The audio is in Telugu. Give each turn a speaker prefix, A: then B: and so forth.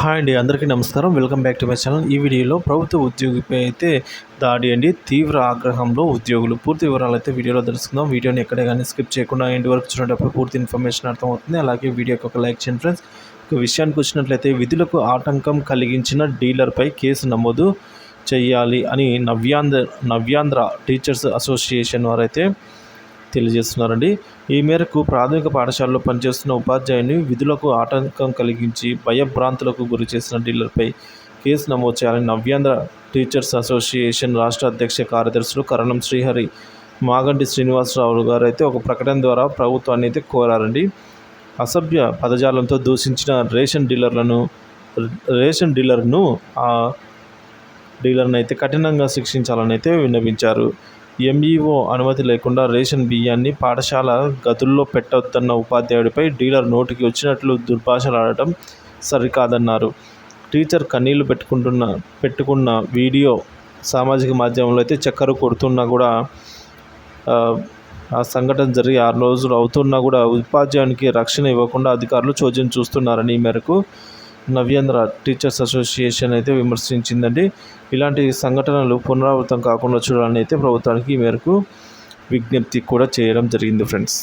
A: హాయ్ అండి, అందరికీ నమస్కారం. Welcome back to my channel. ఈ వీడియోలో ప్రభుత్వ ఉద్యోగిపై అయితే దాడి అండి. తీవ్ర ఆగ్రహంలో ఉద్యోగులు. పూర్తి వివరాలు అయితే వీడియోలో తెలుసుకుందాం. వీడియోని ఎక్కడ కానీ స్కిప్ చేయకుండా ఎండ్ వరకు చూడేటప్పుడు పూర్తి ఇన్ఫర్మేషన్ అర్థమవుతుంది. అలాగే వీడియోకి ఒక లైక్ చేయండి ఫ్రెండ్స్. ఒక విషయానికి వచ్చినట్లయితే విధులకు ఆటంకం కలిగించిన డీలర్పై కేసు నమోదు చేయాలి అని నవ్యాంధ్ర టీచర్స్ అసోసియేషన్ వారైతే తెలియజేస్తున్నారండి. ఈ మేరకు ప్రాథమిక పాఠశాలలో పనిచేస్తున్న ఉపాధ్యాయుని విధులకు ఆటంకం కలిగించి భయభ్రాంతులకు గురి చేసిన డీలర్పై కేసు నమోదు చేయాలని నవ్యాంధ్ర టీచర్స్ అసోసియేషన్ రాష్ట్ర అధ్యక్ష కార్యదర్శులు కరణం శ్రీహరి, మాగంటి శ్రీనివాసరావు గారు అయితే ఒక ప్రకటన ద్వారా ప్రభుత్వాన్ని అయితే కోరారండి. అసభ్య పదజాలంతో దూషించిన రేషన్ డీలర్ను అయితే కఠినంగా శిక్షించాలని అయితే విన్నవించారు. ఎంఈఓ అనుమతి లేకుండా రేషన్ బియ్యాన్ని పాఠశాల గదుల్లో పెట్టొద్దన్న ఉపాధ్యాయుడిపై డీలర్ నోటికి వచ్చినట్లు దుర్భాషలాడటం సరికాదన్నారు. టీచర్ కన్నీళ్లు పెట్టుకున్న వీడియో సామాజిక మాధ్యమంలో అయితే చక్కరు కొడుతున్నా కూడా ఆ సంఘటన జరిగి 6 రోజులు అవుతున్నా కూడా ఉపాధ్యాయునికి రక్షణ ఇవ్వకుండా అధికారులు చోద్యం చూస్తున్నారని ఈ మేరకు నవ్యాంధ్ర టీచర్స్ అసోసియేషన్ అయితే విమర్శించిందండి. ఇలాంటి సంఘటనలు పునరావృతం కాకుండా చూడాలని అయితే ప్రభుత్వానికి ఈ మేరకు విజ్ఞప్తి కూడా చేయడం జరిగింది ఫ్రెండ్స్.